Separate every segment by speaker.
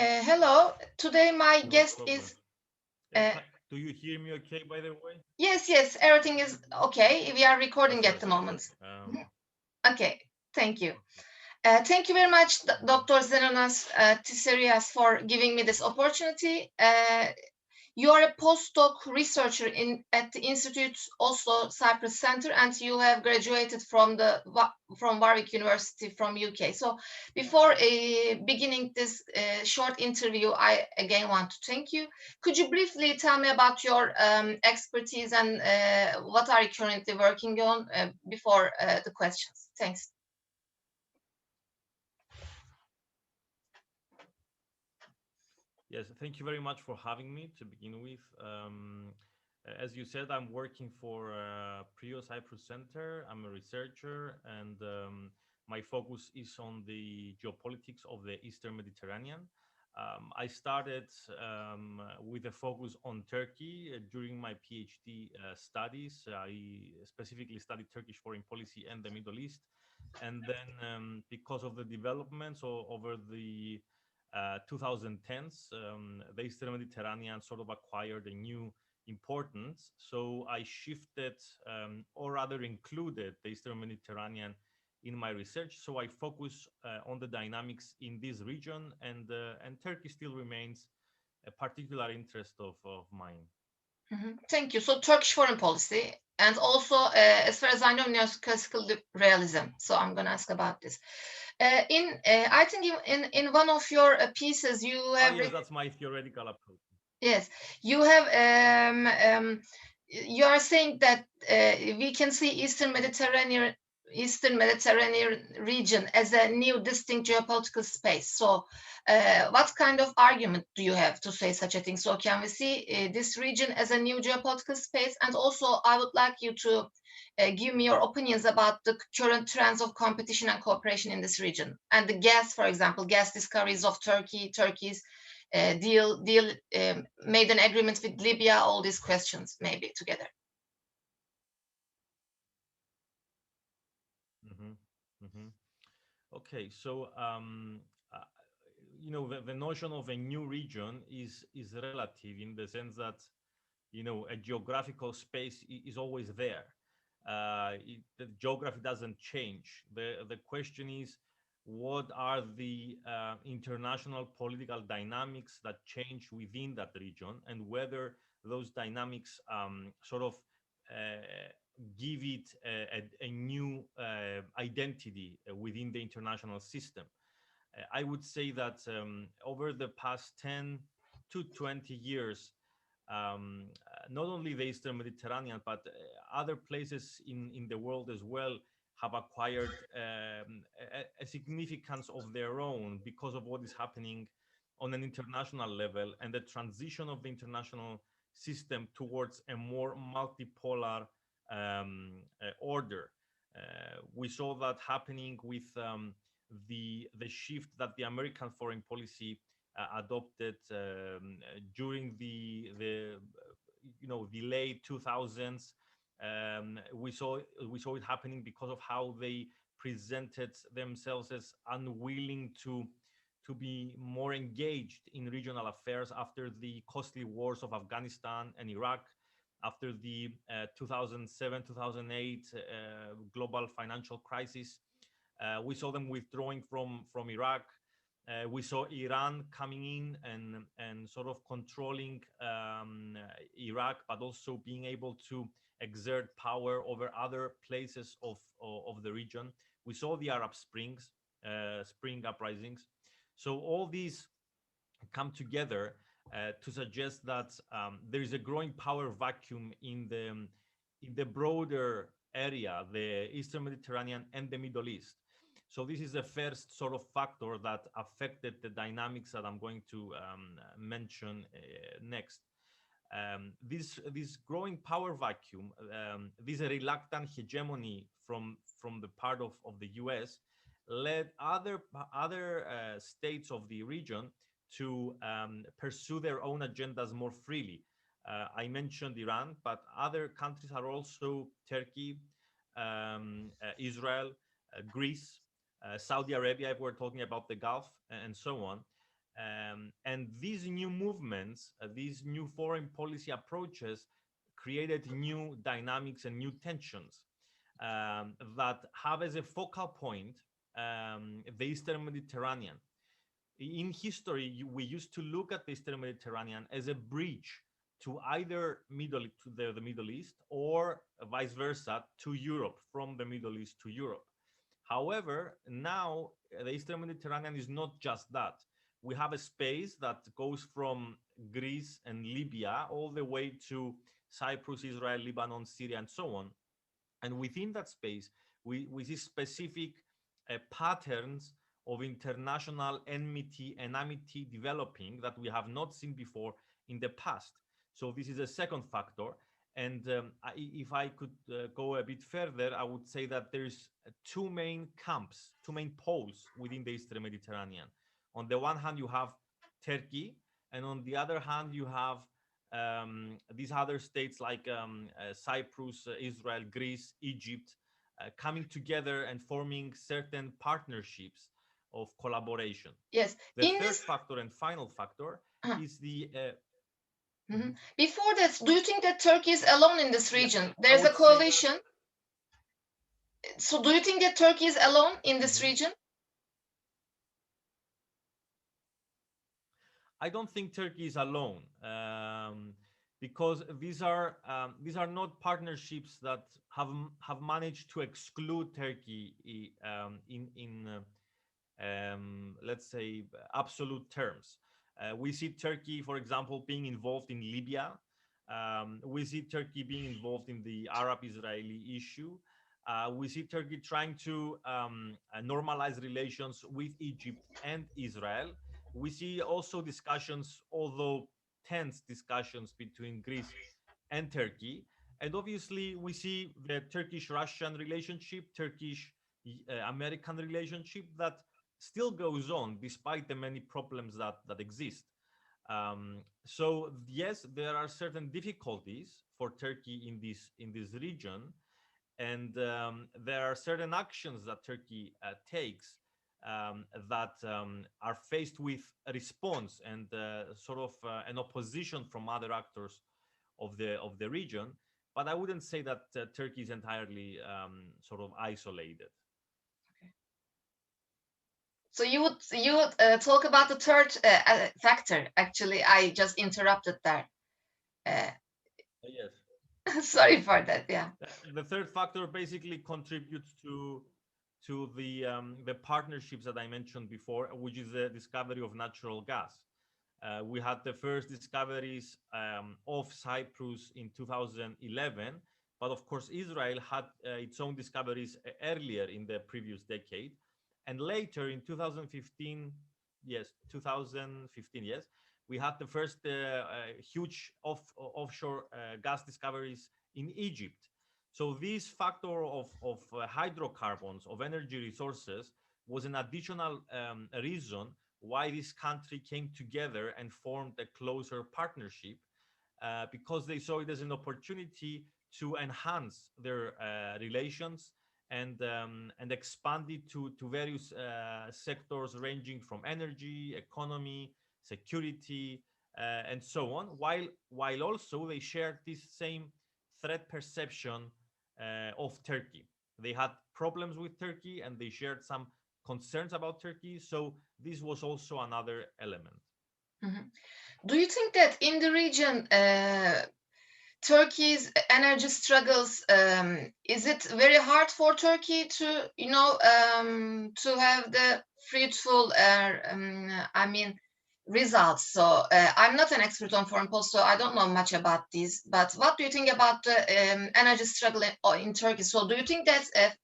Speaker 1: Hello. Today my
Speaker 2: No
Speaker 1: guest
Speaker 2: problem.
Speaker 1: is. Uh,
Speaker 2: Do you hear me okay, by the way?
Speaker 1: yes, yes, everything is okay. We are recording at the
Speaker 2: Perfect,
Speaker 1: moment.
Speaker 2: perfect.
Speaker 1: Mhm. Okay, thank you.
Speaker 2: Okay.
Speaker 1: Thank you very much,
Speaker 2: Mhm.
Speaker 1: Dr. Zenonas Tziarras, for giving me this opportunity. You are a postdoc researcher at the Institute Oslo Cyprus Center, and you have graduated from Warwick University from UK. So, before beginning this short interview, I again want to thank you. Could you briefly tell me about your expertise and what are you currently working on before the questions? Thanks.
Speaker 2: Yes, thank you very much for having me to begin with. As you said, I'm working for Prio Cyprus Center. I'm a researcher, and my focus is on the geopolitics of the Eastern Mediterranean. I started with a focus on Turkey during my PhD studies. I specifically studied Turkish foreign policy and the Middle East. And then, because of the developments over the 2010s, the Eastern Mediterranean sort of acquired a new importance. So I shifted, or rather included, the Eastern Mediterranean in my research. So I focus on the dynamics in this region, and Turkey still remains a particular interest of mine.
Speaker 1: Thank you. So Turkish foreign policy, and also, as far as I know, neoclassical realism. So I'm going to ask about this. I think in one of your pieces you
Speaker 2: Ah,
Speaker 1: have
Speaker 2: yes, that's my theoretical approach.
Speaker 1: yes, you have you are saying that we can see Eastern Mediterranean region as a new distinct geopolitical space. So, what kind of argument do you have to say such a thing? So, can we see this region as a new geopolitical space? And also, I would like you to give me your opinions about the current trends of competition and cooperation in this region, and the gas, for example, gas discoveries of Turkey's made an agreement with Libya, all these questions maybe together.
Speaker 2: Hmm. Hmm. Okay, so uh, the notion of a new region is relative in the sense that a geographical space is always there. The geography doesn't change. The question is, what are the international political dynamics that change within that region, and whether those dynamics sort of give it a new identity within the international system. I would say that over the past 10 to 20 years, not only the Eastern Mediterranean, but other places in the world as well have acquired a significance of their own because of what is happening on an international level and the transition of the international system towards a more multipolar order. We saw that happening with the shift that the American foreign policy adopted during the late 2000s. We saw it happening because of how they presented themselves as unwilling to be more engaged in regional affairs after the costly wars of Afghanistan and Iraq, after the 2007 2008 global financial crisis. We saw them withdrawing from Iraq. We saw Iran coming in and sort of controlling Iraq, but also being able to exert power over other places of the region. We saw the Arab spring uprisings. So all these come together to suggest that there is a growing power vacuum in the broader area, the Eastern Mediterranean and the Middle East. So this is the first sort of factor that affected the dynamics that I'm going to mention next. This growing power vacuum, this reluctant hegemony from the part of the U.S. led other states of the region to pursue their own agendas more freely. I mentioned Iran, but other countries are also Turkey, Israel, Greece, Saudi Arabia, if we're talking about the Gulf, and so on. And these new movements, these new foreign policy approaches created new dynamics and new tensions that have as a focal point the Eastern Mediterranean. In history, we used to look at the Eastern Mediterranean as a bridge to either the Middle East or vice versa to Europe, from the Middle East to Europe. However, now the Eastern Mediterranean is not just that. We have a space that goes from Greece and Libya all the way to Cyprus, Israel, Lebanon, Syria, and so on. And within that space, we see specific patterns of international enmity and amity developing that we have not seen before in the past. So this is a second factor. And if I could go a bit further, I would say that there's two main camps, two main poles within the Eastern Mediterranean. On the one hand, you have Turkey, and on the other hand, you have these other states like Cyprus, Israel, Greece, Egypt, coming together and forming certain partnerships of collaboration.
Speaker 1: Yes.
Speaker 2: The third factor and final factor is the...
Speaker 1: Before that, do you think that Turkey is alone in this region? There's a coalition. So do you think that Turkey is alone in this region?
Speaker 2: I don't think Turkey is alone, because these are not partnerships that have managed to exclude Turkey in let's say absolute terms. We see Turkey, for example, being involved in Libya. We see Turkey being involved in the Arab-Israeli issue. We see Turkey trying to normalize relations with Egypt and Israel. We see also discussions, although tense discussions, between Greece and Turkey. And obviously, we see the Turkish-Russian relationship, Turkish-American relationship that still goes on despite the many problems that exist. So yes, there are certain difficulties for Turkey in this region, and there are certain actions that Turkey takes that are faced with a response and sort of an opposition from other actors of the region. But I wouldn't say that Turkey is entirely sort of isolated.
Speaker 1: Okay. So you would talk about the third factor. Actually, I just interrupted there.
Speaker 2: Yes.
Speaker 1: Sorry for that. Yeah.
Speaker 2: The third factor basically contributes to the partnerships that I mentioned before, which is the discovery of natural gas. We had the first discoveries of Cyprus in 2011, but of course Israel had its own discoveries earlier in the previous decade, and later in 2015, yes, we had the first huge offshore gas discoveries in Egypt. So this factor of hydrocarbons, of energy resources, was an additional reason why this country came together and formed a closer partnership, because they saw it as an opportunity to enhance their relations and expand it to various sectors ranging from energy, economy, security, and so on, while also they shared this same threat perception of Turkey. They had problems with Turkey and they shared some concerns about Turkey. So this was also another element.
Speaker 1: Do you think that in the region, Turkey's energy struggles, is it very hard for Turkey to, to have the fruitful, results? So I'm not an expert on foreign policy, so I don't know much about this. But what do you think about the energy struggle in Turkey? So do you think that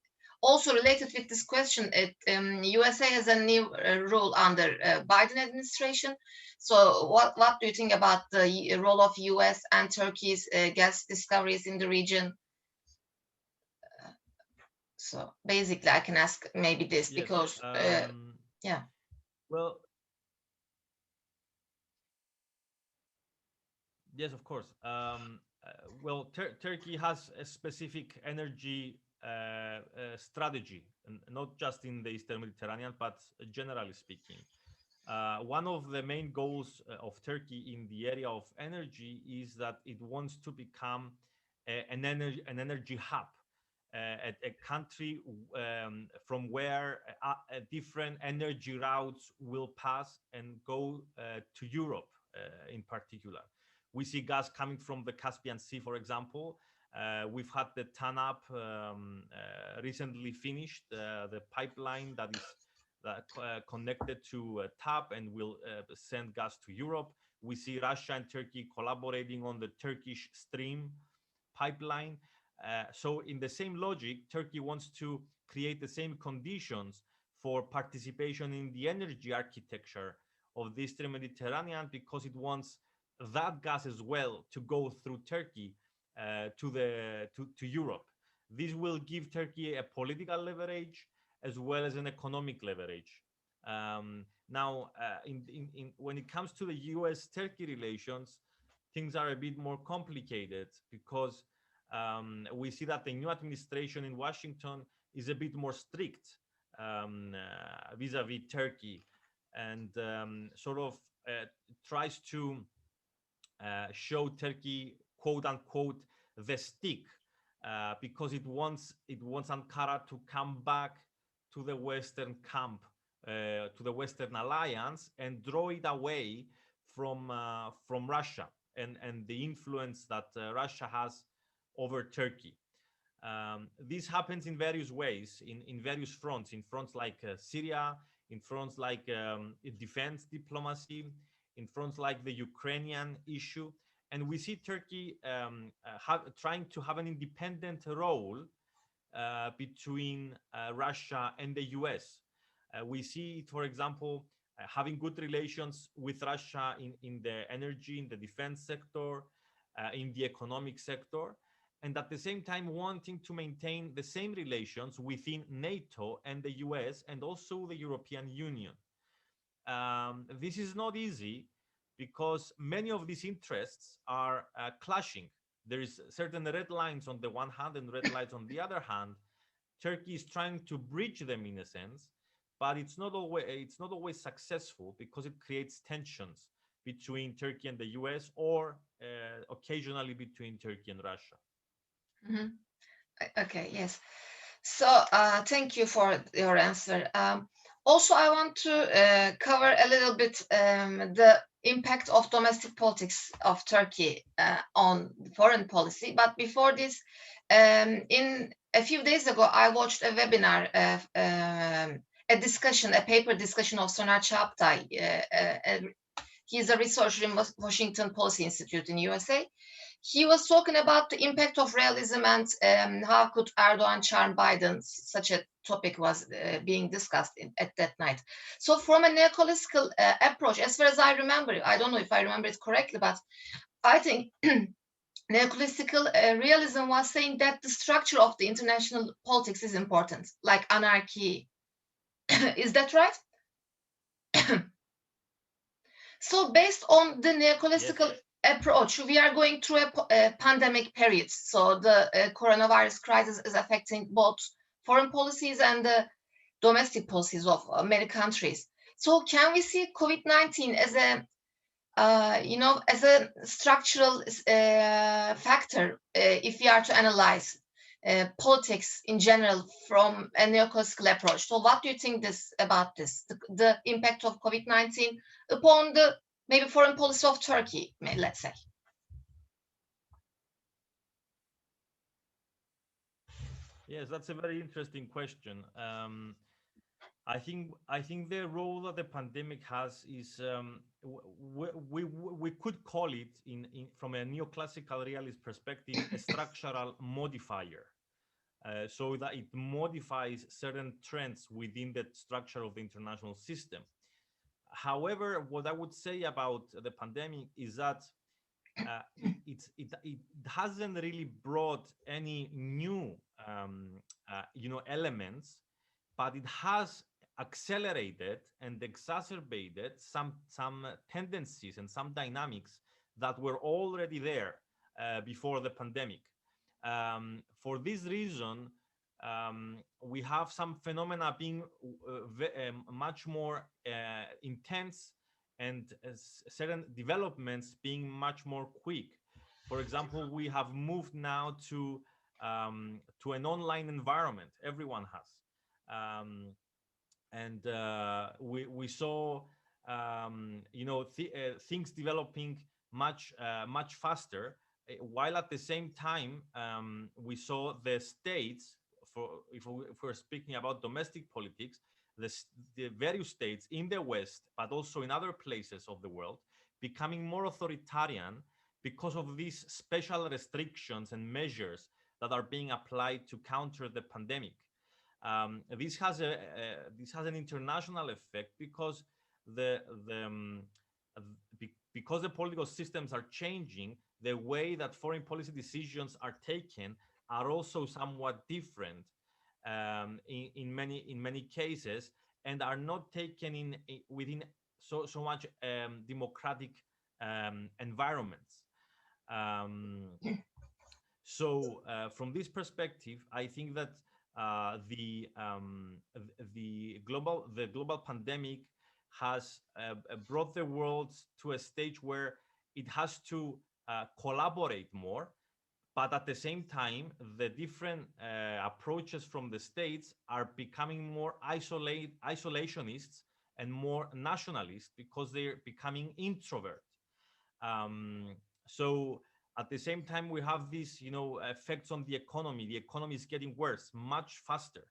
Speaker 1: also related with this question, USA has a new rule under Biden administration. So what do you think about the role of US and Turkey's gas discoveries in the region? So basically, I can ask maybe this,
Speaker 2: yes,
Speaker 1: because yeah.
Speaker 2: Well, yes, of course. Well, Turkey has a specific energy strategy, and not just in the Eastern Mediterranean, but generally speaking. One of the main goals of Turkey in the area of energy is that it wants to become an energy hub, a country from where different energy routes will pass and go to Europe in particular. We see gas coming from the Caspian Sea, for example. We've had the TANAP recently finished, the pipeline that is connected to TAP and will send gas to Europe. We see Russia and Turkey collaborating on the Turkish Stream pipeline. So in the same logic, Turkey wants to create the same conditions for participation in the energy architecture of the Eastern Mediterranean, because it wants that gas as well to go through Turkey to Europe. This will give Turkey a political leverage as well as an economic leverage. Now, when it comes to the U.S.-Turkey relations, things are a bit more complicated, because we see that the new administration in Washington is a bit more strict vis-a-vis Turkey, and sort of tries to show Turkey, quote unquote, the stick, because it wants Ankara to come back to the Western camp, to the Western alliance, and draw it away from Russia and the influence that Russia has over Turkey. This happens in various ways, in various fronts, in fronts like Syria, in fronts like defense diplomacy, in fronts like the Ukrainian issue. And we see Turkey trying to have an independent role between Russia and the US. We see, for example, having good relations with Russia in the energy, in the defense sector, in the economic sector, and at the same time wanting to maintain the same relations within NATO and the US and also the European Union. This is not easy, because many of these interests are clashing. There is certain red lines on the one hand and red lines on the other hand. Turkey is trying to bridge them in a sense, but it's not always successful, because it creates tensions between Turkey and the US, or occasionally between Turkey and Russia.
Speaker 1: Mhm. Okay, yes. So thank you for your answer. Also, I want to cover a little bit the impact of domestic politics of Turkey on foreign policy. But before this, in a few days ago, I watched a webinar, a paper discussion of Soner Çağatay. He's a researcher in Washington Policy Institute in USA. He was talking about the impact of realism and how could Erdogan charm Biden. Such a topic was being discussed at that night. So from a neoclassical approach, as far as I remember, I don't know if I remember it correctly, but I think neoclassical realism was saying that the structure of the international politics is important, like anarchy. Is that right? So based on the neoclassical approach, we are going through a pandemic period. So the coronavirus crisis is affecting both foreign policies and the domestic policies of many countries. So can we see COVID-19 as a as a structural factor if we are to analyze politics in general from a neoclassical approach? So what do you think about this, the impact of COVID-19 upon the maybe foreign policy of Turkey, let's say?
Speaker 2: Yes, that's a very interesting question. I think the role that the pandemic has is we could call it from a neoclassical realist perspective a structural modifier, so that it modifies certain trends within the structure of the international system. However, what I would say about the pandemic is that it hasn't really brought any new elements, but it has accelerated and exacerbated some tendencies and some dynamics that were already there before the pandemic. For this reason, we have some phenomena being much more intense, and certain developments being much more quick. For example, we have moved now to an online environment. Everyone has, and we saw things developing much faster, while at the same time we saw the states, if we're speaking about domestic politics, the various states in the West, but also in other places of the world, becoming more authoritarian because of these special restrictions and measures that are being applied to counter the pandemic. This has an international effect because the the because the political systems are changing. The way that foreign policy decisions are taken are also somewhat different in many cases, and are not taken within so much democratic environments. Um, from this perspective, I think that the global pandemic has brought the world to a stage where it has to collaborate more, but at the same time, the different approaches from the states are becoming more isolationists and more nationalist because they're becoming introvert. Um, so at the same time, we have these, effects on the economy. The economy is getting worse, much faster.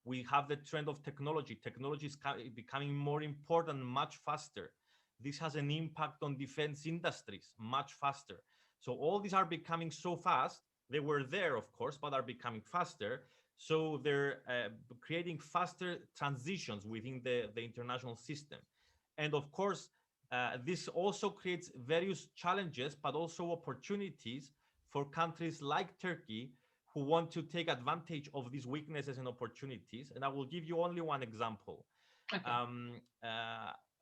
Speaker 2: We have the trend of technology. Technology is becoming more important, much faster. This has an impact on defense industries, much faster. So all these are becoming so fast. They were there, of course, but are becoming faster. So they're creating faster transitions within the international system. And of course, this also creates various challenges, but also opportunities for countries like Turkey who want to take advantage of these weaknesses and opportunities. And I will give you only one example.
Speaker 1: Okay.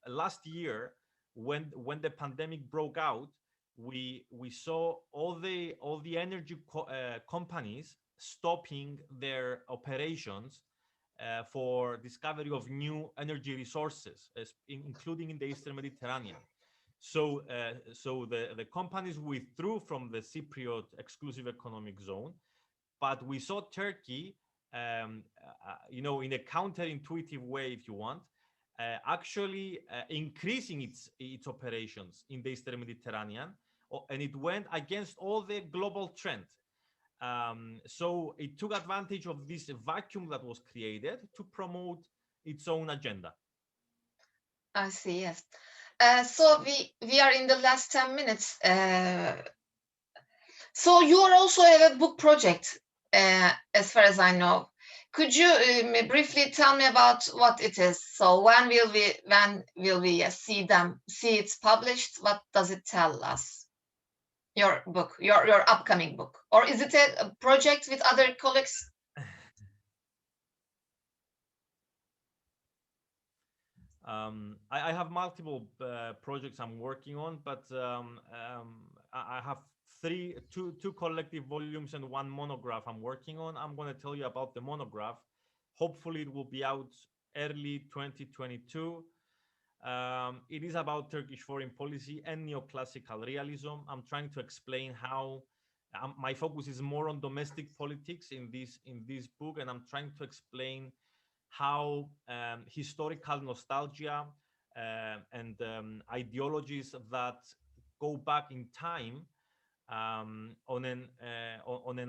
Speaker 2: Last year, when the pandemic broke out, we saw all the energy companies stopping their operations for discovery of new energy resources, including in the Eastern Mediterranean. So the companies withdrew from the Cypriot exclusive economic zone, but we saw Turkey, in a counterintuitive way, if you want, actually increasing its operations in the Eastern Mediterranean, and it went against all the global trend. So it took advantage of this vacuum that was created to promote its own agenda.
Speaker 1: I see. Yes. So we are in the last 10 minutes. So you are also have a book project, as far as I know. Could you briefly tell me about what it is? So when will we see it published? What does it tell us? Your book, your upcoming book, or is it a project with other colleagues?
Speaker 2: I have multiple projects I'm working on, but I have two collective volumes and one monograph I'm working on. I'm going to tell you about the monograph. Hopefully, it will be out early 2022. It is about Turkish foreign policy and neoclassical realism. I'm trying to explain how my focus is more on domestic politics in this book, and I'm trying to explain how historical nostalgia and ideologies that go back in time on an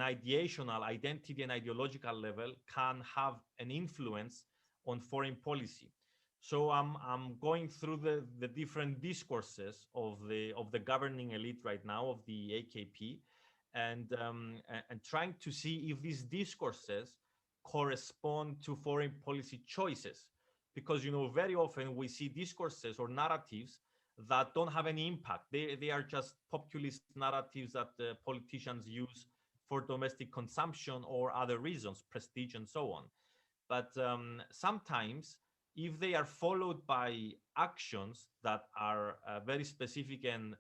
Speaker 2: ideational, identity and ideological level can have an influence on foreign policy. So I'm going through the different discourses of the governing elite right now of the AKP, and trying to see if these discourses correspond to foreign policy choices, because very often we see discourses or narratives that don't have any impact. They are just populist narratives that politicians use for domestic consumption or other reasons, prestige and so on. But sometimes, if they are followed by actions that are very specific and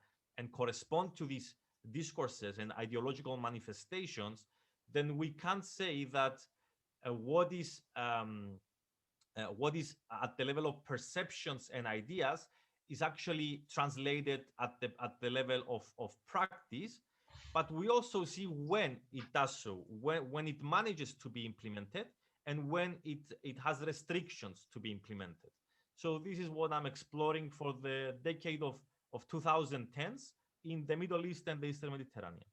Speaker 2: correspond to these discourses and ideological manifestations, then we can say that what is at the level of perceptions and ideas is actually translated at the level of practice. But we also see when it does so, when it manages to be implemented, and when it has restrictions to be implemented. So this is what I'm exploring for the decade of 2010s in the Middle East and the Eastern Mediterranean.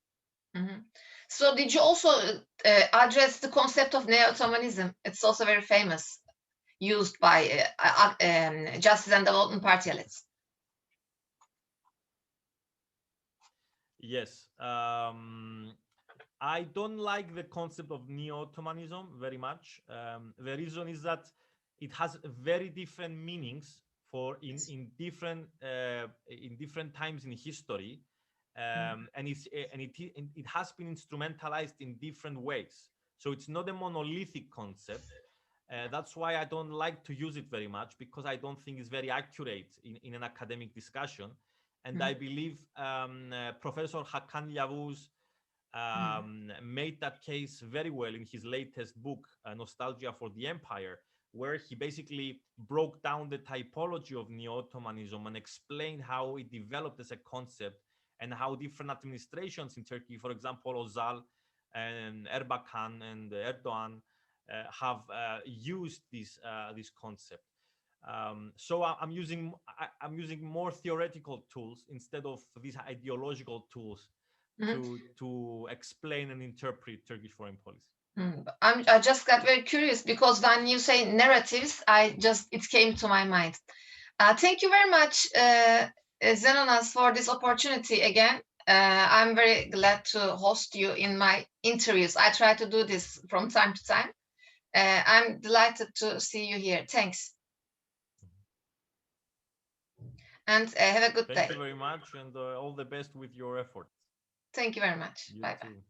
Speaker 1: Mm-hmm. So did you also address the concept of neo-Ottomanism? It's also very famous, used by Justice and Development Party elites.
Speaker 2: Yes. I don't like the concept of neo-Ottomanism very much. The reason is that it has very different meanings in different times in history, and it has been instrumentalized in different ways. So it's not a monolithic concept. That's why I don't like to use it very much, because I don't think it's very accurate in an academic discussion. And I believe Professor Hakan Yavuz made that case very well in his latest book, Nostalgia for the Empire, where he basically broke down the typology of neo-Ottomanism and explained how it developed as a concept, and how different administrations in Turkey, for example, Özal and Erbakan and Erdogan, have used this concept. So I'm using more theoretical tools instead of these ideological tools to explain and interpret Turkish foreign policy.
Speaker 1: I just got very curious, because when you say narratives, it came to my mind. Thank you very much, Zenonas, for this opportunity again. I'm very glad to host you in my interviews. I try to do this from time to time. I'm delighted to see you here. Thanks. And have a good day.
Speaker 2: Thank you very much, and all the best with your efforts.
Speaker 1: Thank you very much.
Speaker 2: You
Speaker 1: Bye-bye.
Speaker 2: too.